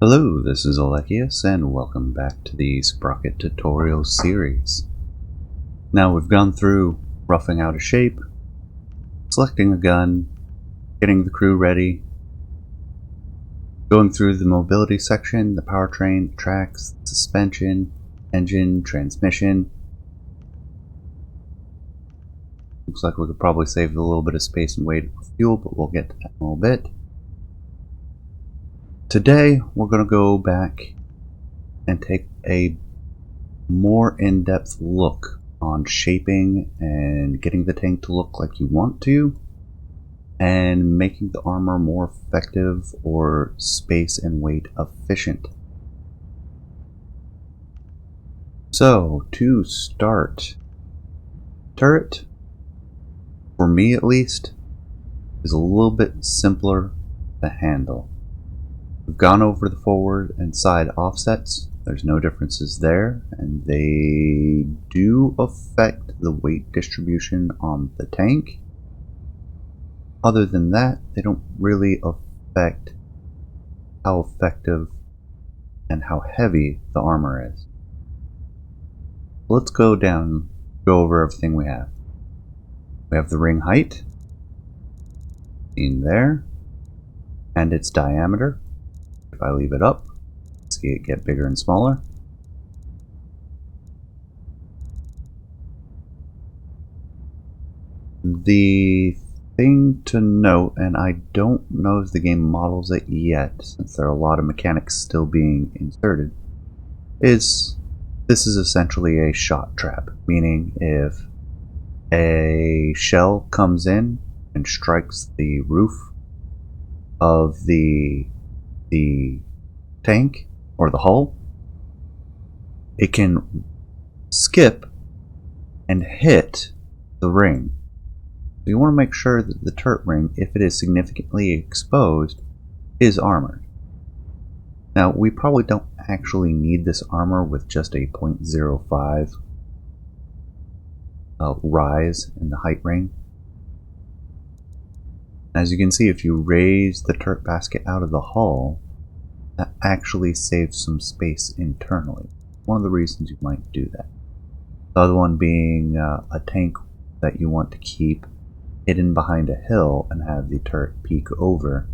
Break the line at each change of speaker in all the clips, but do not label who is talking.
Hello, this is Alekius, and welcome back to the Sprocket tutorial series. Now we've gone through roughing out a shape, selecting a gun, getting the crew ready, going through the mobility section, the powertrain, the tracks, suspension, engine, transmission. Looks like we could probably save a little bit of space and weight for fuel, but we'll get to that in a little bit. Today, we're going to go back and take a more in-depth look on shaping and getting the tank to look like you want to, and making the armor more effective or space and weight efficient. So, to start, turret, for me at least, is a little bit simpler to handle. We've gone over the forward and side offsets. There's no differences there, and they do affect the weight distribution on the tank. Other than that, they don't really affect how effective and how heavy the armor is. Let's go over everything we have. We have the ring height, seen there, and its diameter. If I leave it up, see it get bigger and smaller. The thing to note, and I don't know if the game models it yet, since there are a lot of mechanics still being inserted, is this is essentially a shot trap, meaning if a shell comes in and strikes the roof of the tank or the hull, it can skip and hit the ring. So you want to make sure that the turret ring, if it is significantly exposed, is armored. Now, we probably don't actually need this armor with just a 0.05 rise in the height ring. As you can see, if you raise the turret basket out of the hull, that actually saves some space internally. One of the reasons you might do that. The other one being a tank that you want to keep hidden behind a hill and have the turret peek over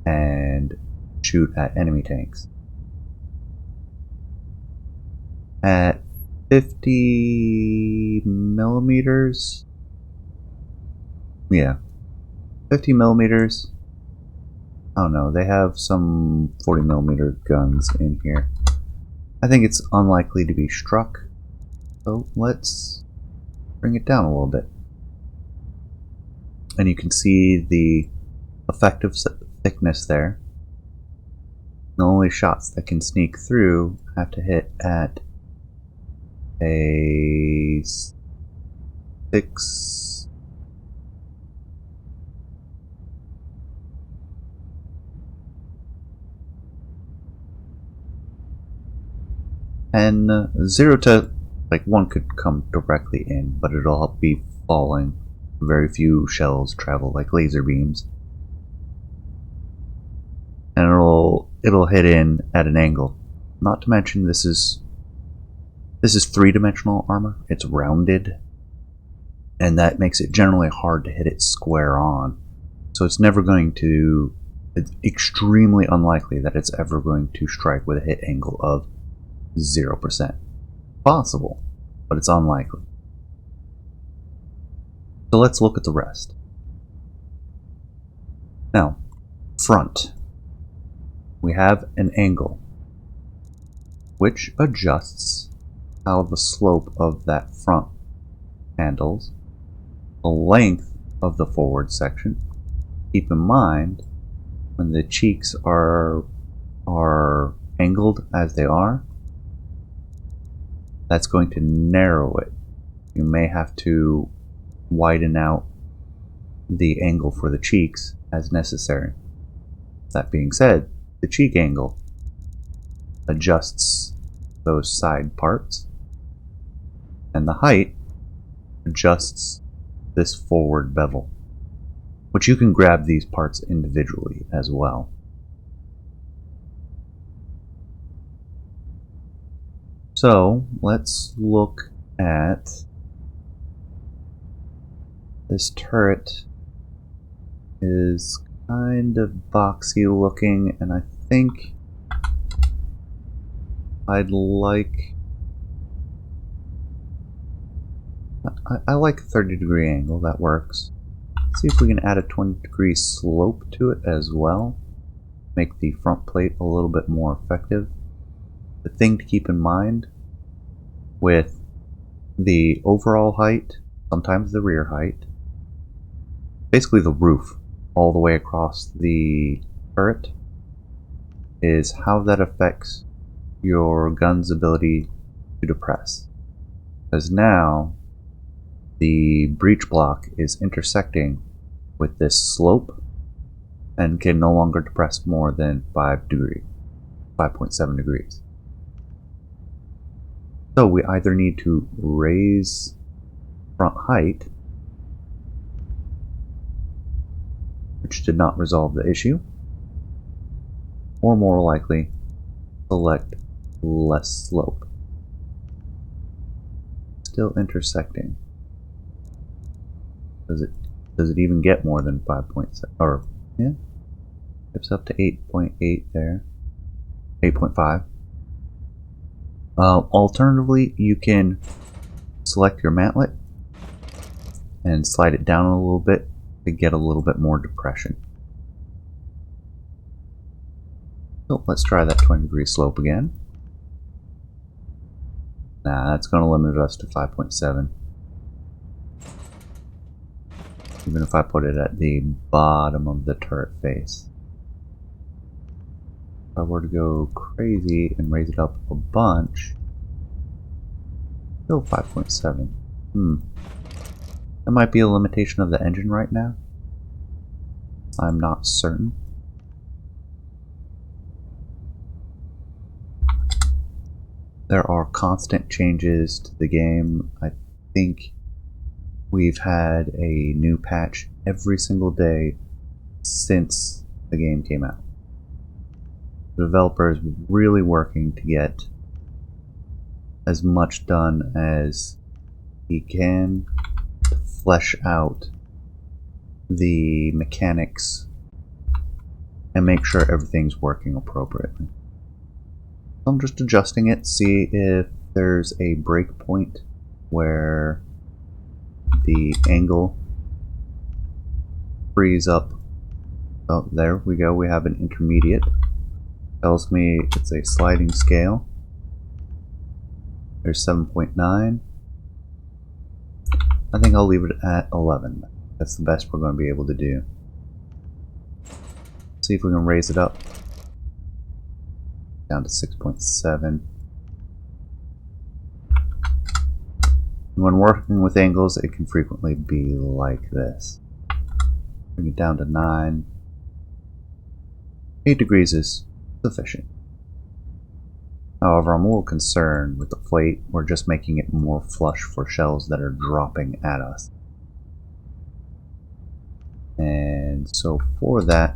and shoot at enemy tanks. At 50 millimeters, yeah, 50 millimeters. I don't know, they have some 40mm guns in here. I think it's unlikely to be struck, so let's bring it down a little bit. And you can see the effective thickness there. The only shots that can sneak through have to hit at a 6. And 0 to 1 could come directly in, but it'll be falling. Very few shells travel like laser beams, and it'll hit in at an angle. Not to mention this is 3-dimensional armor. It's rounded, and that makes it generally hard to hit it square on. So it's extremely unlikely that it's ever going to strike with a hit angle of 0%. Possible, but it's unlikely. So let's look at the rest. Now, front. We have an angle, which adjusts how the slope of that front handles, the length of the forward section. Keep in mind, when the cheeks are angled as they are, that's going to narrow it. You may have to widen out the angle for the cheeks as necessary. That being said, the cheek angle adjusts those side parts, and the height adjusts this forward bevel, which you can grab these parts individually as well. So let's look at this turret. Is kind of boxy looking, and I think I'd like... I like a 30-degree angle, that works. Let's see if we can add a 20-degree slope to it as well. Make the front plate a little bit more effective. The thing to keep in mind with the overall height, sometimes the rear height, basically the roof all the way across the turret, is how that affects your gun's ability to depress. Because now the breech block is intersecting with this slope and can no longer depress more than 5.7 degrees. So we either need to raise front height, which did not resolve the issue, or more likely select less slope. Still intersecting. Does it even get more than 5.7? Or yeah, it's up to 8.8 there. 8.5. Alternatively, you can select your mantlet and slide it down a little bit to get a little bit more depression. So let's try that 20-degree slope again. Nah, that's going to limit us to 5.7. Even if I put it at the bottom of the turret face. If I were to go crazy and raise it up a bunch, still 5.7. That might be a limitation of the engine right now. I'm not certain. There are constant changes to the game. I think we've had a new patch every single day since the game came out. The developer is really working to get as much done as he can to flesh out the mechanics and make sure everything's working appropriately. I'm just adjusting it, see if there's a breakpoint where the angle frees up. Oh, there we go, we have an intermediate. Tells me it's a sliding scale. There's 7.9. I think I'll leave it at 11. That's the best we're going to be able to do. See if we can raise it up down to 6.7. When working with angles, it can frequently be like this. Bring it down to 9. 8 degrees is sufficient. However, I'm a little concerned with the plate. We're just making it more flush for shells that are dropping at us. And so for that,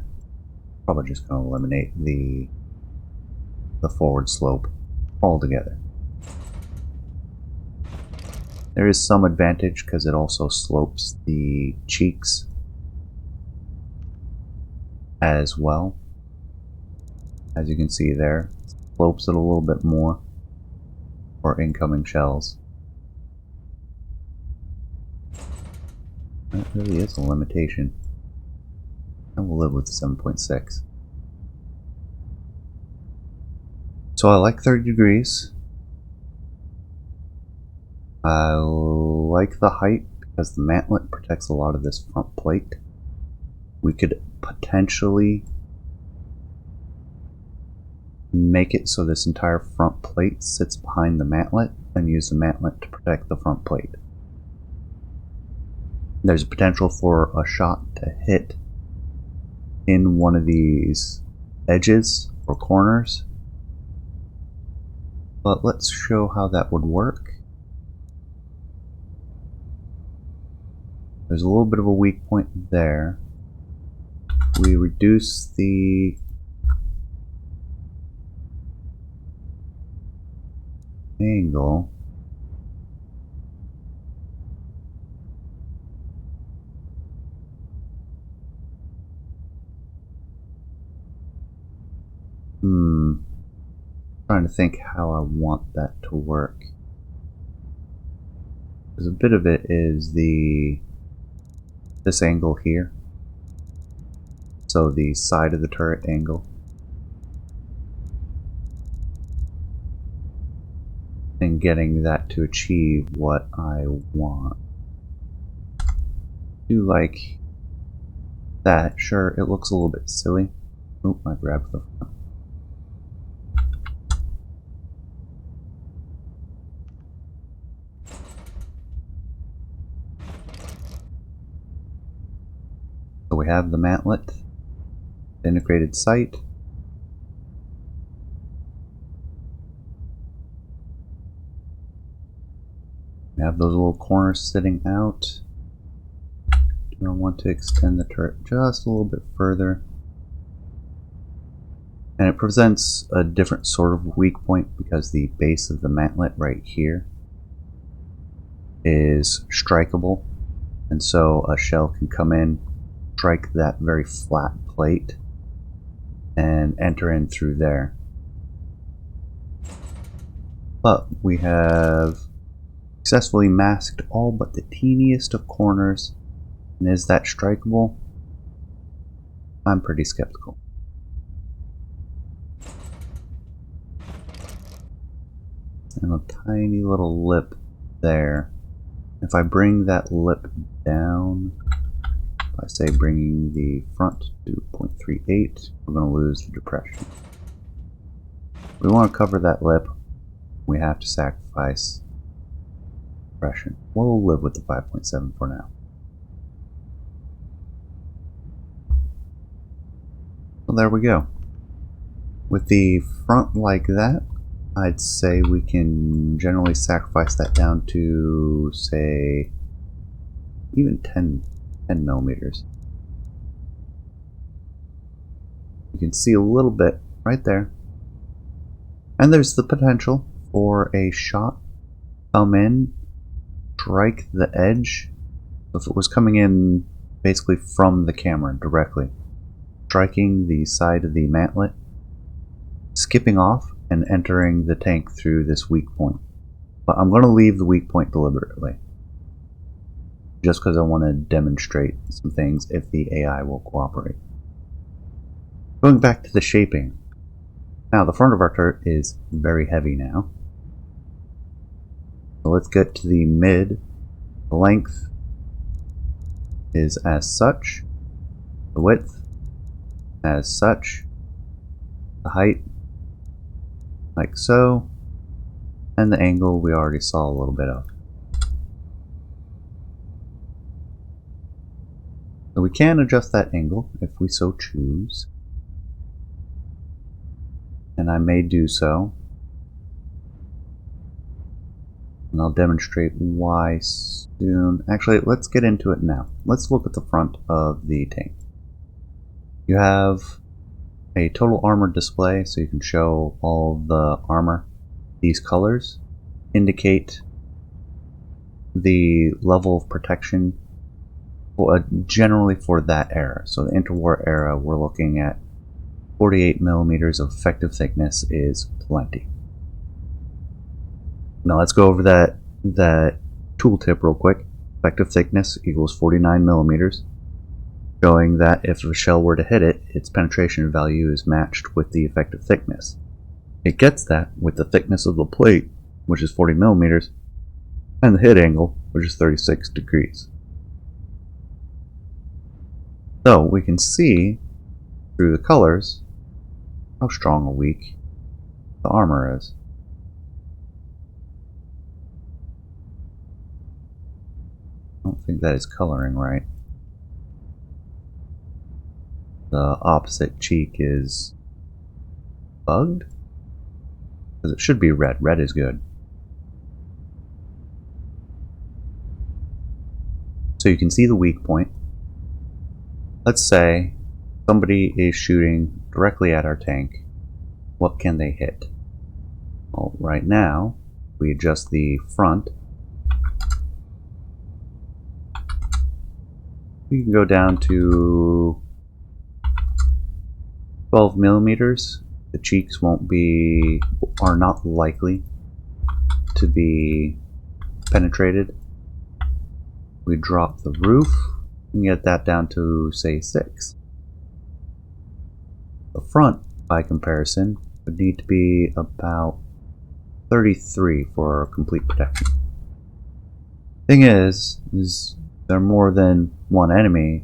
probably just going to eliminate the forward slope altogether. There is some advantage because it also slopes the cheeks as well. As you can see there, slopes it a little bit more for incoming shells. That really is a limitation. And we'll live with 7.6. So I like 30 degrees. I like the height because the mantlet protects a lot of this front plate. We could potentially make it so this entire front plate sits behind the mantlet and use the mantlet to protect the front plate. There's a potential for a shot to hit in one of these edges or corners, but let's show how that would work. There's a little bit of a weak point there. We reduce the angle. Trying to think how I want that to work. Because a bit of it is this angle here. So the side of the turret angle. And getting that to achieve what I want. Do like that. Sure, it looks a little bit silly. Oop, I grabbed the front. So we have the mantlet, the integrated sight. We have those little corners sitting out. I want to extend the turret just a little bit further. And it presents a different sort of weak point because the base of the mantlet right here is strikeable. And so a shell can come in, strike that very flat plate, and enter in through there. But we have successfully masked all but the teeniest of corners. And is that strikeable? I'm pretty skeptical. And a tiny little lip there. If I bring that lip down, if I say bringing the front to 0.38, we're going to lose the depression. If we want to cover that lip, we have to sacrifice depression. We'll live with the 5.7 for now. Well, there we go. With the front like that, I'd say we can generally sacrifice that down to, say, even 10 millimeters. You can see a little bit right there. And there's the potential for a shot come in, strike the edge. So if it was coming in basically from the camera directly, striking the side of the mantlet, skipping off, and entering the tank through this weak point. But I'm going to leave the weak point deliberately, just because I want to demonstrate some things if the AI will cooperate. Going back to the shaping. Now the front of our turret is very heavy now. So let's get to the mid. The length is as such. The width as such. The height like so, and the angle we already saw a little bit of. So we can adjust that angle if we so choose, and I may do so, and I'll demonstrate why soon. Actually, let's get into it now. Let's look at the front of the tank. You have a total armor display, so you can show all the armor. These colors indicate the level of protection generally for that era. So the interwar era, we're looking at 48 millimeters of effective thickness is plenty. Now let's go over that tooltip real quick. Effective thickness equals 49 millimeters. Showing that if a shell were to hit it, its penetration value is matched with the effective thickness. It gets that with the thickness of the plate, which is 40 millimeters, and the hit angle, which is 36 degrees. So we can see through the colors how strong or weak the armor is. I don't think that is coloring right. The opposite cheek is bugged? Because it should be red. Red is good. So you can see the weak point. Let's say somebody is shooting directly at our tank. What can they hit? Well, right now, We adjust the front. We can go down to 12 millimeters. The cheeks are not likely to be penetrated. We drop the roof and get that down to, say, 6. The front, by comparison, would need to be about 33 for complete protection. Thing is there are more than one enemy.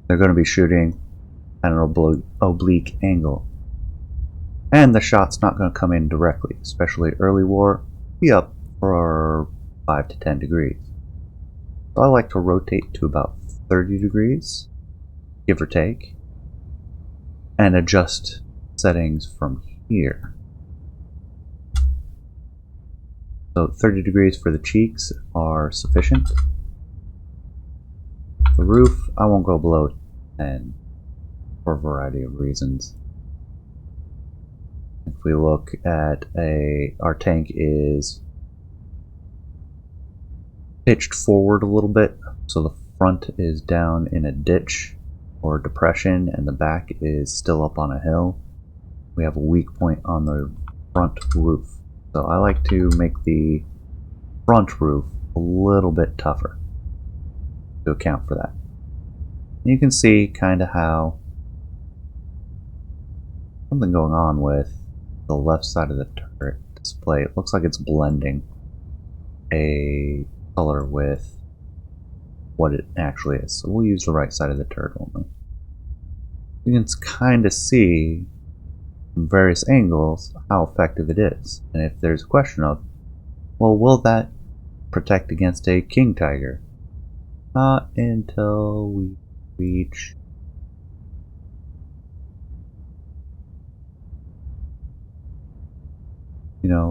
They're going to be shooting at an oblique angle. And the shot's not going to come in directly, especially early war, be up for 5 to 10 degrees. So I like to rotate to about 30 degrees, give or take, and adjust settings from here. So 30 degrees for the cheeks are sufficient. The roof, I won't go below 10 for a variety of reasons. If we look at our tank is pitched forward a little bit, so the front is down in a ditch or depression and the back is still up on a hill. We have a weak point on the front roof. So I like to make the front roof a little bit tougher to account for that. You can see kind of how something going on with the left side of the turret display. It looks like it's blending a color with what it actually is. So we'll use the right side of the turret only. You can kind of see from various angles how effective it is. And if there's a question of, well, will that protect against a king tiger? Not until we reach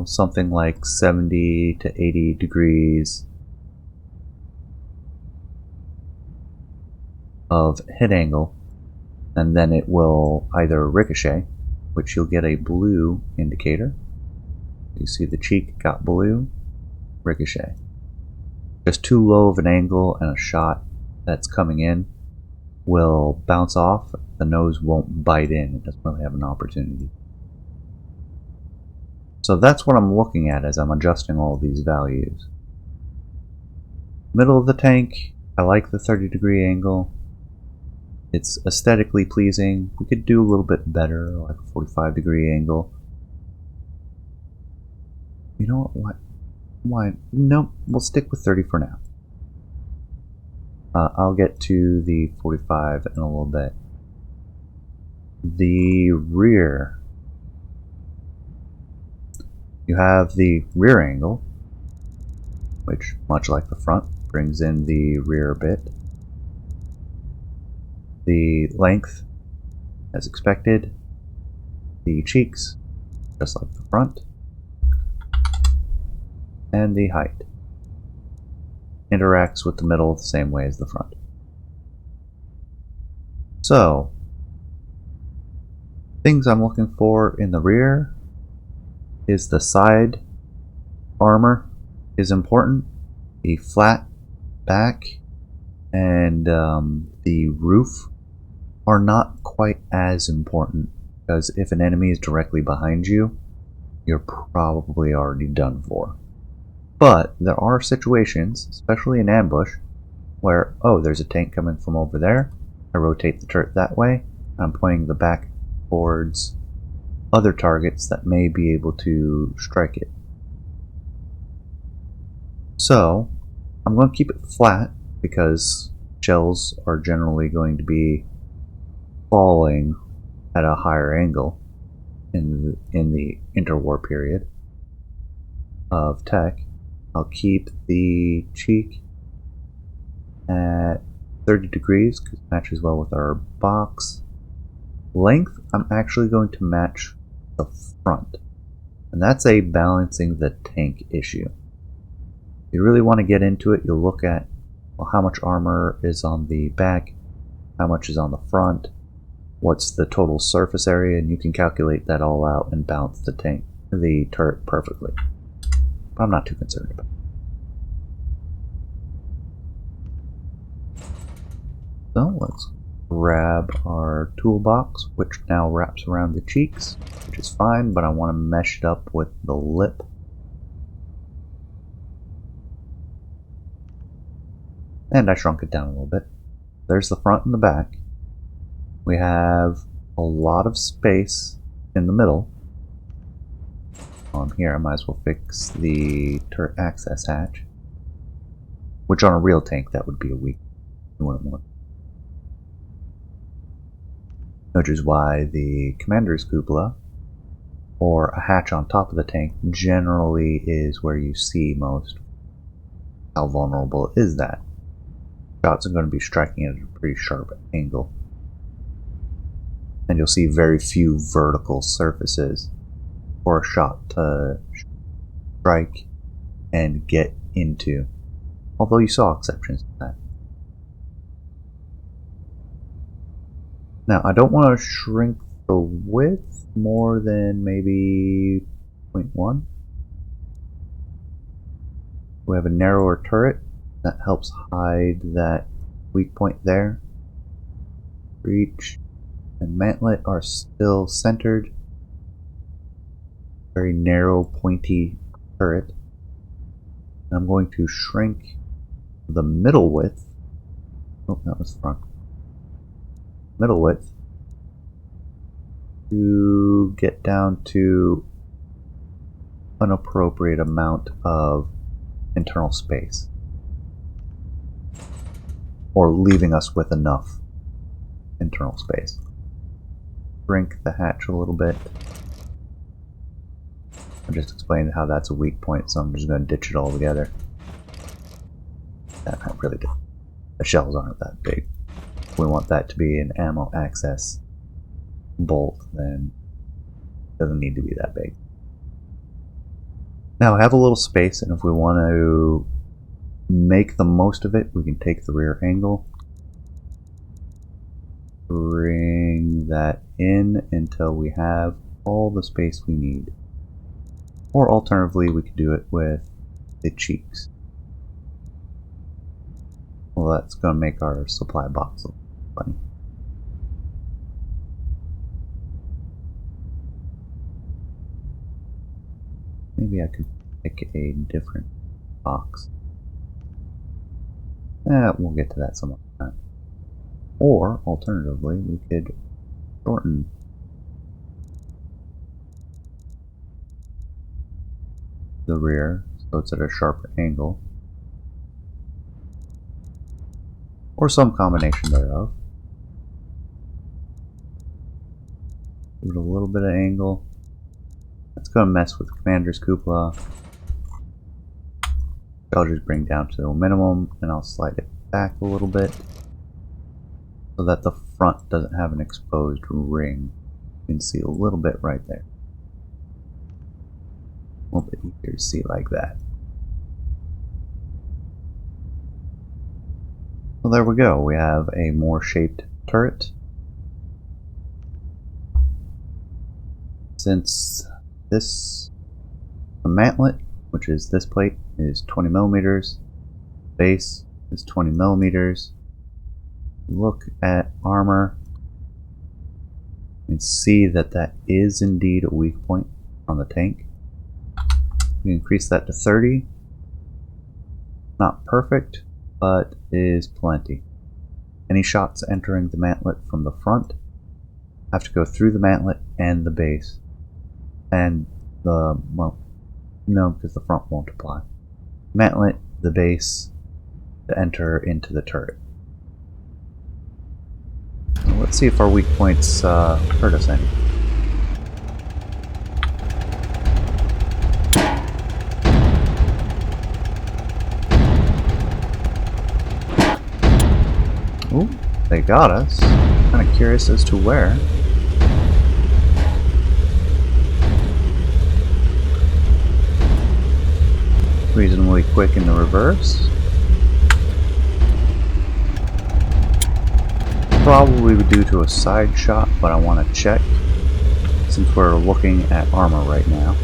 something like 70 to 80 degrees of hit angle, and then it will either ricochet, which you'll get a blue indicator. You see the cheek got blue, ricochet. Just too low of an angle and a shot that's coming in will bounce off. The nose won't bite in. It doesn't really have an opportunity. So that's what I'm looking at as I'm adjusting all of these values. Middle of the tank, I like the 30-degree angle. It's aesthetically pleasing. We could do a little bit better, like a 45-degree angle. You know what? Why? No, we'll stick with 30 for now. I'll get to the 45 in a little bit. The rear. You have the rear angle, which, much like the front, brings in the rear a bit. The length, as expected. The cheeks, just like the front. And the height interacts with the middle the same way as the front. So, things I'm looking for in the rear is the side armor is important, the flat back and the roof are not quite as important, because if an enemy is directly behind you, you're probably already done for. But there are situations, especially in ambush, where, oh, there's a tank coming from over there. I rotate the turret that way. I'm pointing the back towards other targets that may be able to strike it. So, I'm going to keep it flat because shells are generally going to be falling at a higher angle in the interwar period of tech. I'll keep the cheek at 30 degrees because it matches well with our box. Length, I'm actually going to match the front. And that's a balancing the tank issue. If you really want to get into it, you'll look at, well, how much armor is on the back, how much is on the front, what's the total surface area, and you can calculate that all out and balance the turret perfectly. I'm not too concerned about it. So let's grab our toolbox, which now wraps around the cheeks, which is fine, but I want to mesh it up with the lip. And I shrunk it down a little bit. There's the front and the back. We have a lot of space in the middle. On here, I might as well fix the turret access hatch, which on a real tank that would be a weak. You wouldn't want. Which is why the commander's cupola, or a hatch on top of the tank, generally is where you see most. How vulnerable is that? Shots are going to be striking at a pretty sharp angle. And you'll see very few vertical surfaces for a shot to strike and get into. Although you saw exceptions to that. Now, I don't want to shrink the width more than maybe 0.1. We have a narrower turret that helps hide that weak point there. Breech and mantlet are still centered. Very narrow, pointy turret. And I'm going to shrink the middle width. Oh, that was front. Middle width to get down to an appropriate amount of internal space, or leaving us with enough internal space. Shrink the hatch a little bit. I just explained how that's a weak point, so I'm just going to ditch it all together. That really did. The shells aren't that big. If we want that to be an ammo access bolt, then it doesn't need to be that big. Now I have a little space, and if we want to make the most of it, we can take the rear angle, bring that in until we have all the space we need. Or alternatively, we could do it with the cheeks. Well, that's going to make our supply box look funny. Maybe I could pick a different box. We'll get to that some other time. Or, alternatively, we could shorten the rear so it's at a sharper angle. Or some combination thereof. Give it a little bit of angle. That's going to mess with the commander's cupola. I'll just bring down to the minimum, and I'll slide it back a little bit so that the front doesn't have an exposed ring. You can see a little bit right there. A little bit easier to see like that. Well, there we go. We have a more shaped turret. Since this mantlet, which is this plate, is 20 millimeters, base is 20 millimeters. Look at armor and see that that is indeed a weak point on the tank. We increase that to 30. Not perfect, but is plenty. Any shots entering the mantlet from the front have to go through the mantlet and the base. And the, well, no, because the front won't apply. Mantlet, the base, to enter into the turret. So let's see if our weak points hurt us any. Ooh, they got us. Kind of curious as to where. Reasonably quick in the reverse. Probably would do to a side shot, but I want to check since we're looking at armor right now.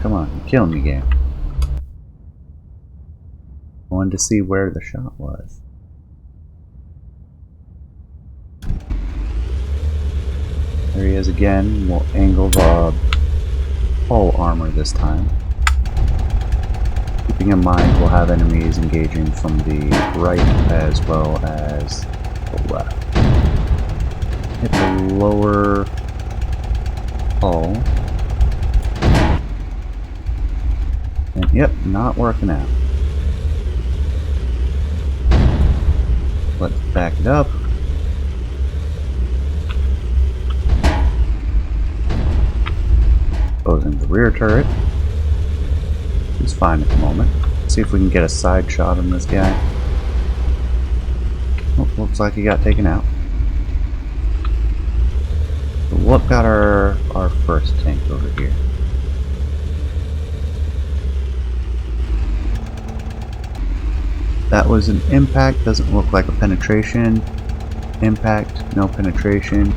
Come on, you're killing me, game. I wanted to see where the shot was. There he is again. We'll angle the hull armor this time. Keeping in mind we'll have enemies engaging from the right as well as the left. Hit the lower hull. And yep, not working out. Let's back it up. Exposing the rear turret. He's fine at the moment. Let's see if we can get a side shot on this guy. Oh, looks like he got taken out. So what got our first tank over here? That was an impact, doesn't look like a penetration. Impact, no penetration.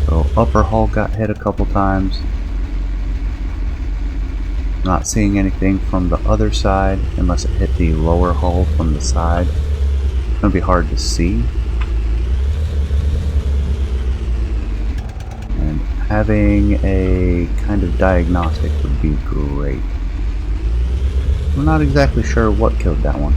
So upper hull got hit a couple times. Not seeing anything from the other side unless it hit the lower hull from the side. It's going to be hard to see. And having a kind of diagnostic would be great. We're not exactly sure what killed that one.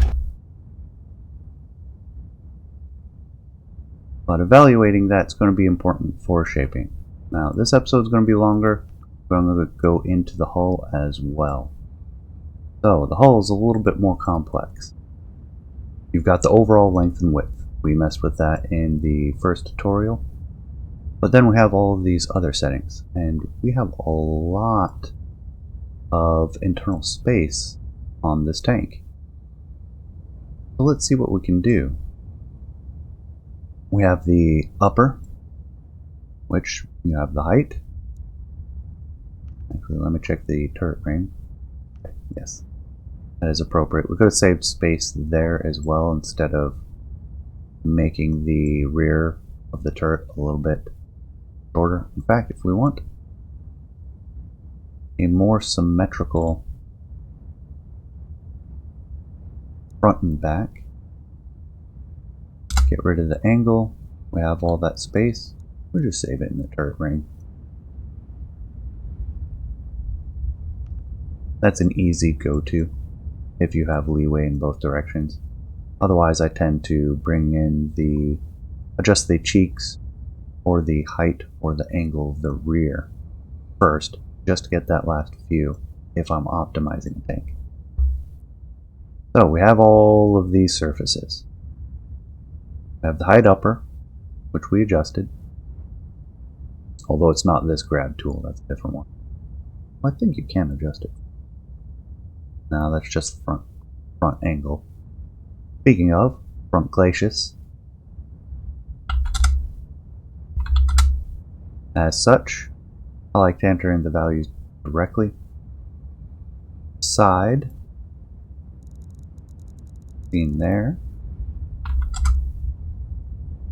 But evaluating that's going to be important for shaping. Now this episode is going to be longer. We're going to go into the hull as well. So the hull is a little bit more complex. You've got the overall length and width. We messed with that in the first tutorial. But then we have all of these other settings. And we have a lot of internal space on this tank. So let's see what we can do. We have the upper, which you have the height. Actually, let me check the turret ring. Okay, yes, that is appropriate. We could have saved space there as well instead of making the rear of the turret a little bit shorter. In fact, if we want a more symmetrical front and back, get rid of the angle. We have all that space. We'll just save it in the turret ring. That's an easy go-to if you have leeway in both directions. Otherwise, I tend to bring in adjust the cheeks or the height or the angle of the rear first, just to get that last few if I'm optimizing a tank. So we have all of these surfaces. We have the height upper, which we adjusted. Although it's not this grab tool, that's a different one. Well, I think you can adjust it. Now that's just the front angle. Speaking of, front glacis. As such, I like to enter in the values directly. Side, seen there.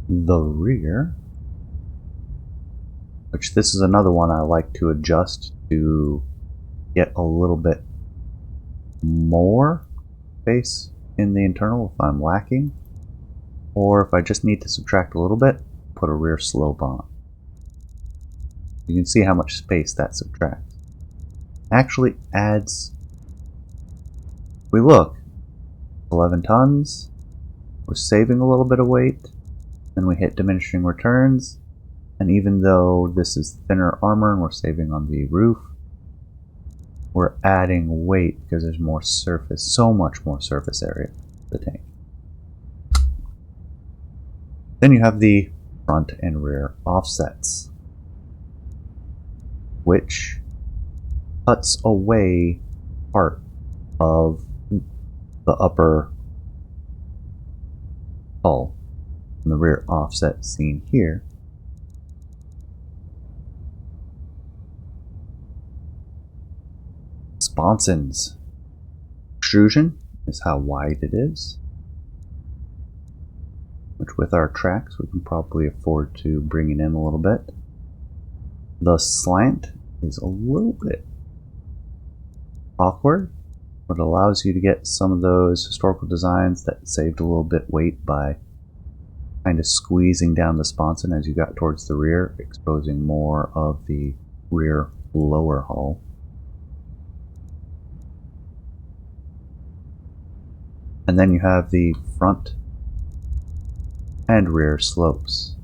The rear, which this is another one I like to adjust to get a little bit more space in the internal if I'm lacking, or if I just need to subtract a little bit, put a rear slope on. You can see how much space that subtracts. Actually adds, if we look, 11 tons, we're saving a little bit of weight, then we hit diminishing returns, and even though this is thinner armor and we're saving on the roof, we're adding weight because there's more surface, so much more surface area for the tank. Then you have the front and rear offsets, which cuts away part of the upper hull. And the rear offset seen here. Sponsons. Extrusion is how wide it is. which with our tracks we can probably afford to bring it in a little bit. The slant is a little bit awkward, but it allows you to get some of those historical designs that saved a little bit weight by kind of squeezing down the sponson as you got towards the rear, exposing more of the rear lower hull. And then you have the front and rear slopes.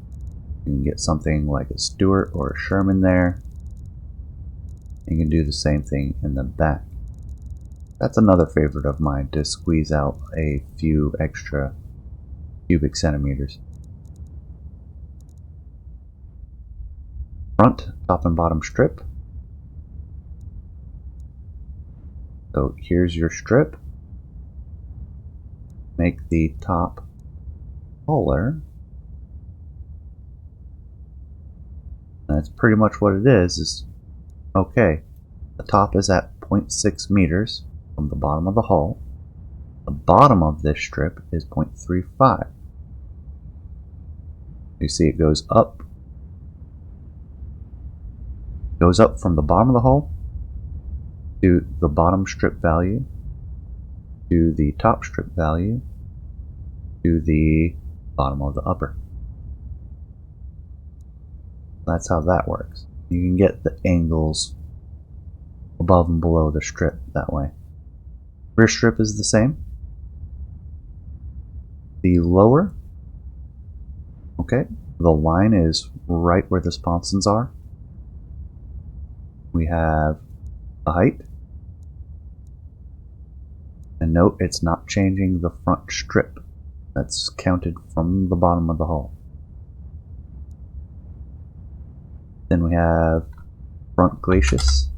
You can get something like a Stewart or a Sherman there. You can do the same thing in the back. That's another favorite of mine, to squeeze out a few extra cubic centimeters. Front, top and bottom strip. So here's your strip. Make the top taller. That's pretty much what it is okay, the top is at 0.6 meters from the bottom of the hull. The bottom of this strip is 0.35. You see it goes up from the bottom of the hull to the bottom strip value, to the top strip value, to the bottom of the upper. That's how that works. You can get the angles above and below the strip that way. Rear strip is the same. The lower, okay, the line is right where the sponsons are. We have the height. And note, it's not changing the front strip. That's counted from the bottom of the hull. Then we have front glacis.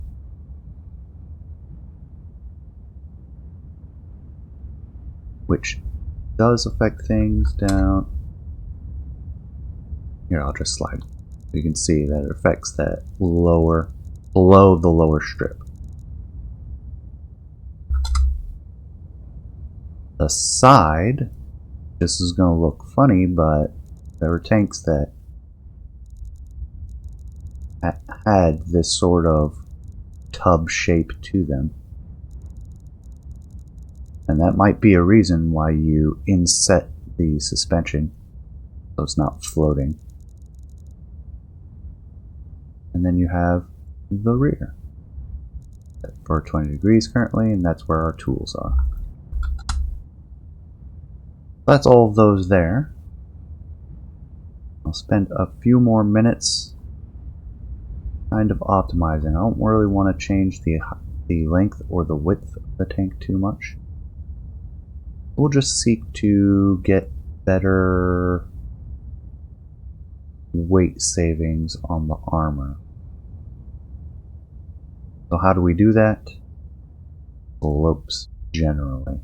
Which does affect things down. Here, I'll just slide. You can see that it affects that lower, below the lower strip. The side, this is going to look funny, but there were tanks that had this sort of tub shape to them. And that might be a reason why you inset the suspension so it's not floating. And then you have the rear for 20 degrees currently, and that's where our tools are. That's all of those there. I'll spend a few more minutes kind of optimizing. I don't really want to change the length or the width of the tank too much. We'll just seek to get better weight savings on the armor. So how do we do that? Slopes generally.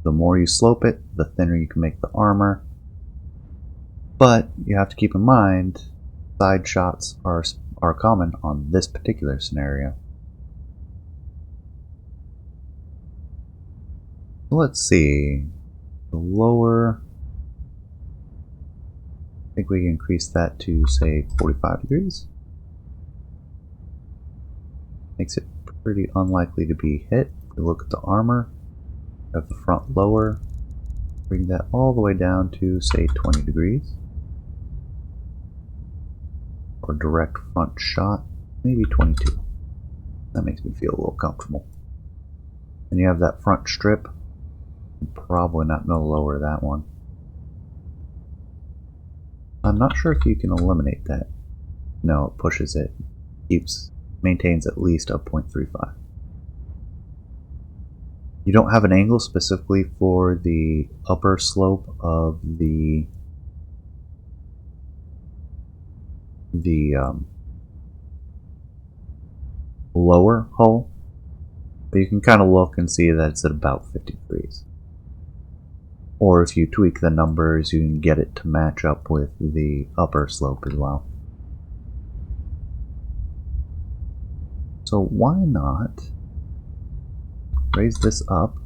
The more you slope it, the thinner you can make the armor. But you have to keep in mind, side shots are common on this particular scenario. Let's see. The lower, I think we can increase that to say 45 degrees. Makes it pretty unlikely to be hit. If we look at the armor, we have the front lower, bring that all the way down to say 20 degrees. Or direct front shot, maybe 22. That makes me feel a little comfortable. And you have that front strip. I'm probably not going to lower that one. I'm not sure if you can eliminate that. No, it pushes it. Maintains at least a 0.35. You don't have an angle specifically for the upper slope of the lower hull, but you can kind of look and see that it's at about 50 degrees. Or if you tweak the numbers, you can get it to match up with the upper slope as well. So why not raise this up?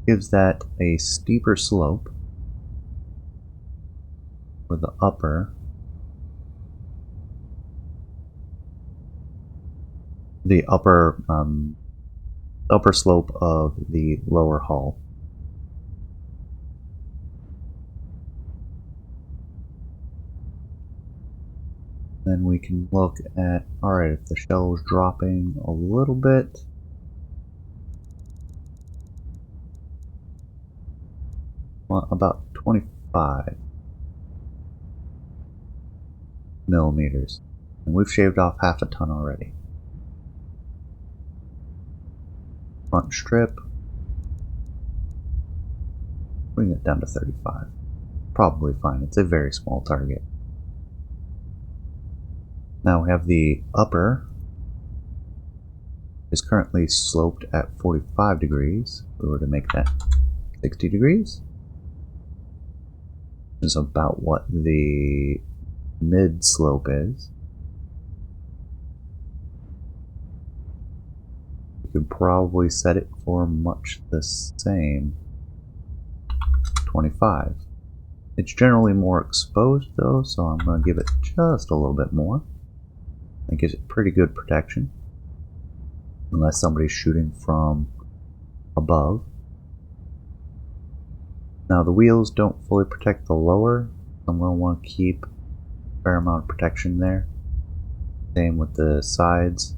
Gives that a steeper slope, for the upper. The upper slope of the lower hull. Then we can look at, alright, if the shell is dropping a little bit, well, about 25 millimeters. And we've shaved off half a ton already. Front strip, bring it down to 35. Probably fine, it's a very small target. Now we have the upper is currently sloped at 45 degrees. If we were to make that 60 degrees, which is about what the mid slope is. You could probably set it for much the same, 25. It's generally more exposed though, so I'm going to give it just a little bit more. It gives it pretty good protection, unless somebody's shooting from above. Now the wheels don't fully protect the lower, so I'm going to want to keep a fair amount of protection there. Same with the sides.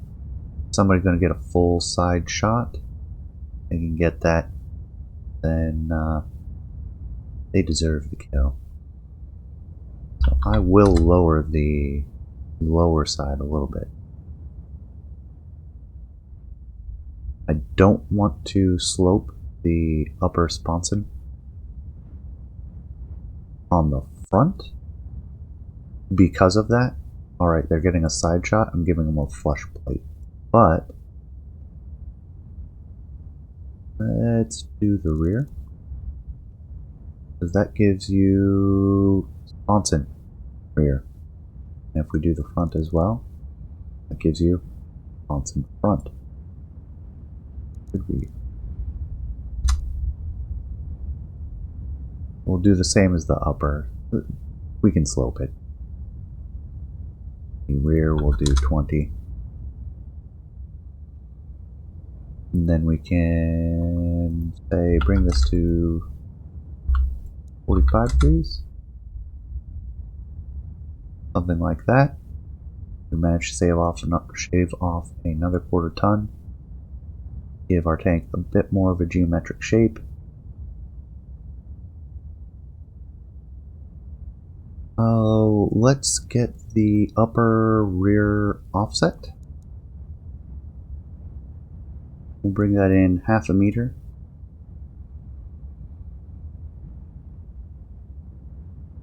Somebody's going to get a full side shot. They can get that, then they deserve the kill. So I will lower the lower side a little bit. I don't want to slope the upper sponson on the front because of that. Alright, they're getting a side shot, I'm giving them a flush plate. But let's do the rear, because that gives you sponson rear. And if we do the front as well, that gives you sponson front. Good read. We'll do the same as the upper. We can slope it. The rear will do 20. And then we can say bring this to 45 degrees. Something like that. We managed to shave off another quarter ton. Give our tank a bit more of a geometric shape. Let's get the upper rear offset. We'll bring that in 1/2 meter.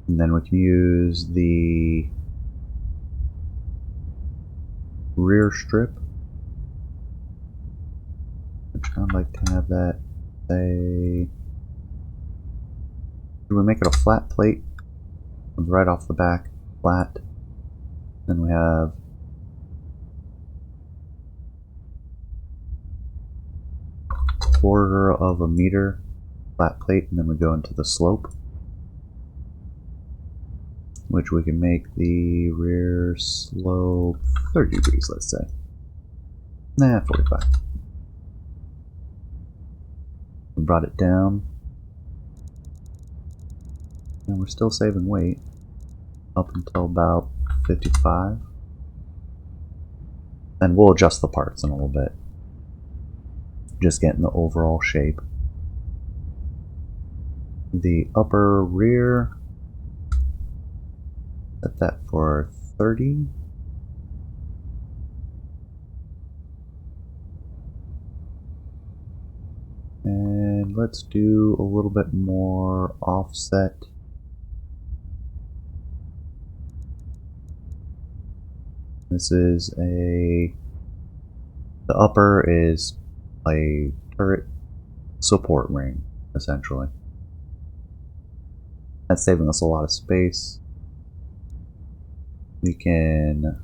And then we can use the rear strip, which I'd like to have that, say, we make it a flat plate, comes right off the back, flat. Then we have a 1/4 meter flat plate, and then we go into the slope, which we can make the rear slope 30 degrees, let's say. Nah, 45. We brought it down. And we're still saving weight up until about 55. And we'll adjust the parts in a little bit. Just getting the overall shape. The upper rear, set that for 30. And let's do a little bit more offset. This is the upper is a turret support ring, essentially. That's saving us a lot of space. We can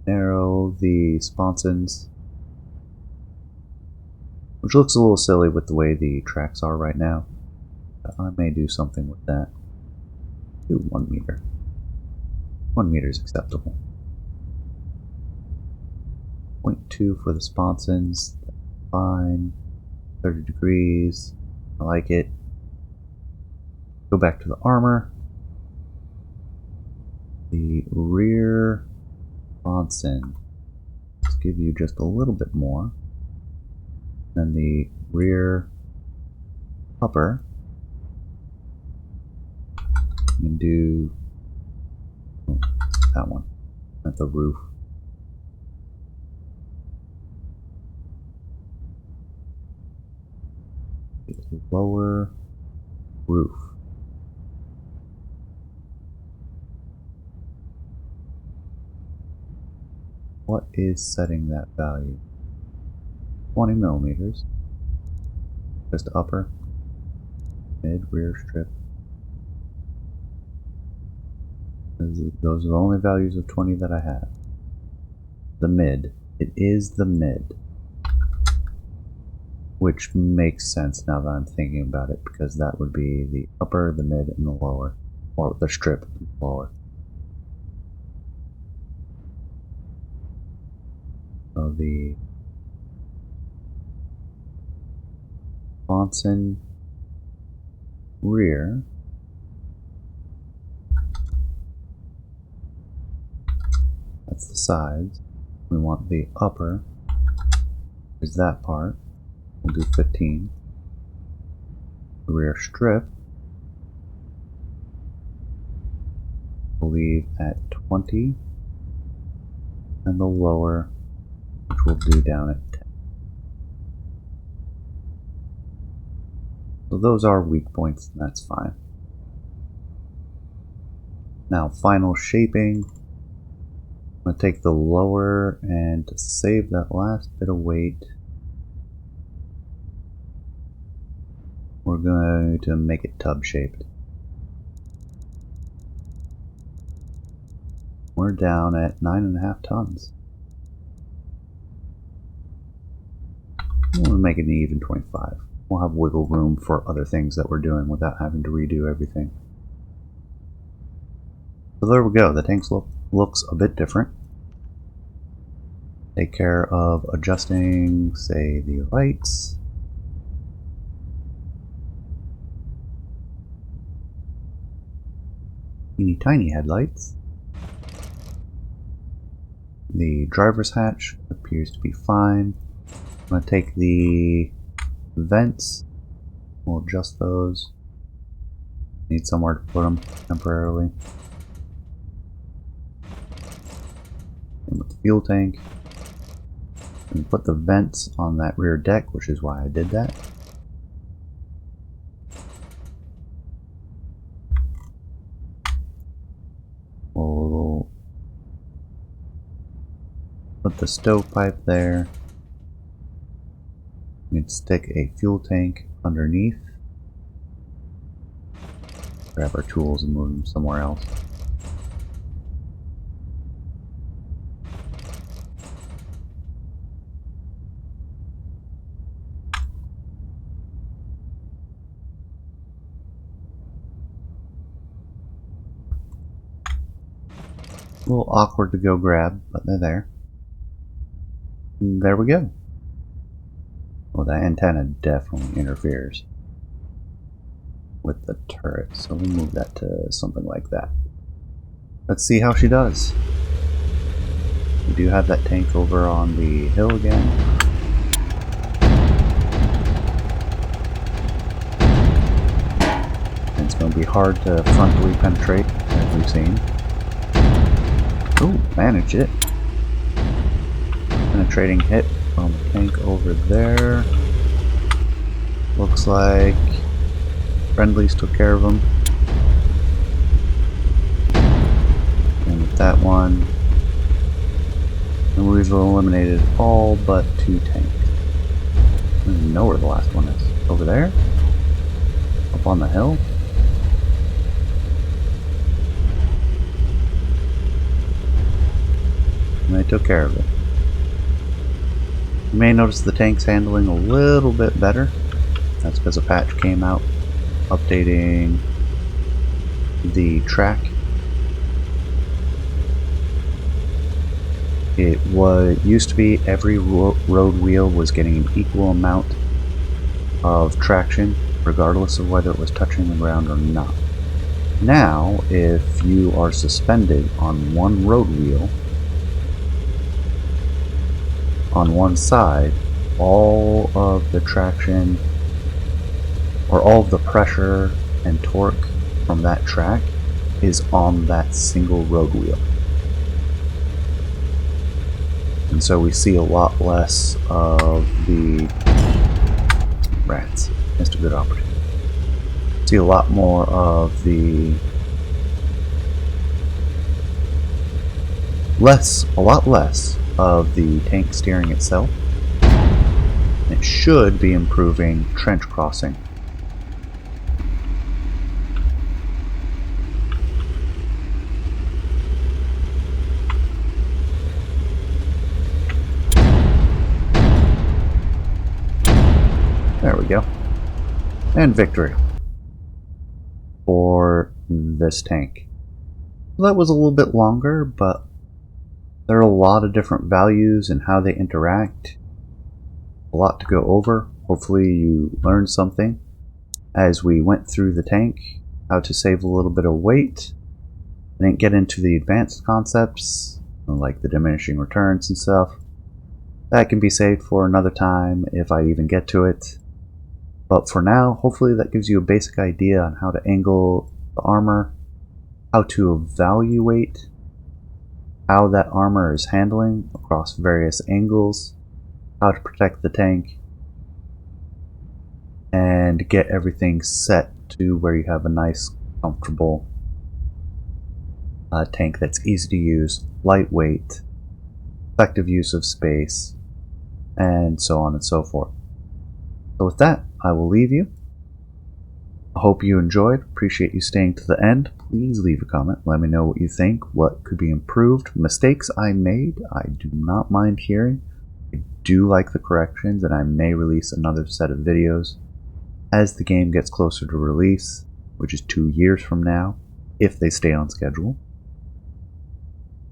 narrow the sponsons, which looks a little silly with the way the tracks are right now. But I may do something with that. Do 1 meter. 1 meter is acceptable. 0.2 for the sponsons. That's fine. 30 degrees. I like it. Go back to the armor. The rear sponson. Let's give you just a little bit more. Then the rear upper. And do that one at the roof. Lower roof. What is setting that value? 20 millimeters. Just upper, mid, rear strip. Those are the only values of 20 that I have. The mid. It is the mid. Which makes sense now that I'm thinking about it, because that would be the upper, the mid, and the lower. Or the strip and the lower. So the sponson rear that's the sides. We want the upper is that part. We'll do 15. The rear strip we'll leave at 20, and the lower, which we'll do down at 10. So those are weak points, and that's fine. Now, final shaping. I'm going to take the lower, and to save that last bit of weight, we're going to make it tub shaped. We're down at 9.5 tons. We'll make it an even 25. We'll have wiggle room for other things that we're doing without having to redo everything. So there we go. The tank looks a bit different. Take care of adjusting, say, the lights. Teeny tiny headlights. The driver's hatch appears to be fine. I'm going to take the vents. We'll adjust those. Need somewhere to put them temporarily. And with the fuel tank. And put the vents on that rear deck, which is why I did that. We'll put the stovepipe there. We can stick a fuel tank underneath. Grab our tools and move them somewhere else. A little awkward to go grab, but they're there. And there we go. Well, that antenna definitely interferes with the turret, so we'll move that to something like that. Let's see how she does. We do have that tank over on the hill again. And it's going to be hard to frontally penetrate, as we've seen. Ooh, managed it. Penetrating hit from the tank over there. Looks like friendlies took care of them. And with that one, and we've eliminated all but 2 tanks. I don't even know where the last one is. Over there? Up on the hill? And they took care of it. You may notice the tank's handling a little bit better. That's because a patch came out updating the track. It used to be every road wheel was getting an equal amount of traction, regardless of whether it was touching the ground or not. Now, if you are suspended on one road wheel, on one side, all of the traction, or all of the pressure and torque from that track is on that single road wheel. And so we see a lot less of the rats. Missed a good opportunity. See a lot more of the a lot less of the tank steering itself. It should be improving trench crossing. There we go. And victory for this tank. That was a little bit longer, but there are a lot of different values and how they interact. A lot to go over. Hopefully you learned something as we went through the tank, how to save a little bit of weight. I didn't get into the advanced concepts, like the diminishing returns and stuff. That can be saved for another time if I even get to it. But for now, hopefully that gives you a basic idea on how to angle the armor, how to evaluate how that armor is handling across various angles, how to protect the tank, and get everything set to where you have a nice, comfortable tank that's easy to use, lightweight, effective use of space, and so on and so forth. So with that, I will leave you. I hope you enjoyed. Appreciate you staying to the end. Please leave a comment. Let me know what you think, what could be improved. Mistakes I made, I do not mind hearing. I do like the corrections, and I may release another set of videos as the game gets closer to release, which is 2 years from now, if they stay on schedule.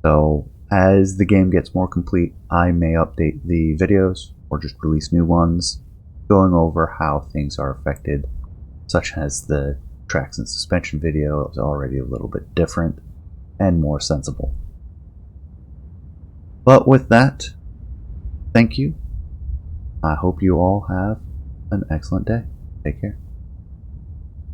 So as the game gets more complete, I may update the videos or just release new ones, going over how things are affected, such as the tracks and suspension video is already a little bit different and more sensible. But with that, thank you. I hope you all have an excellent day. Take care.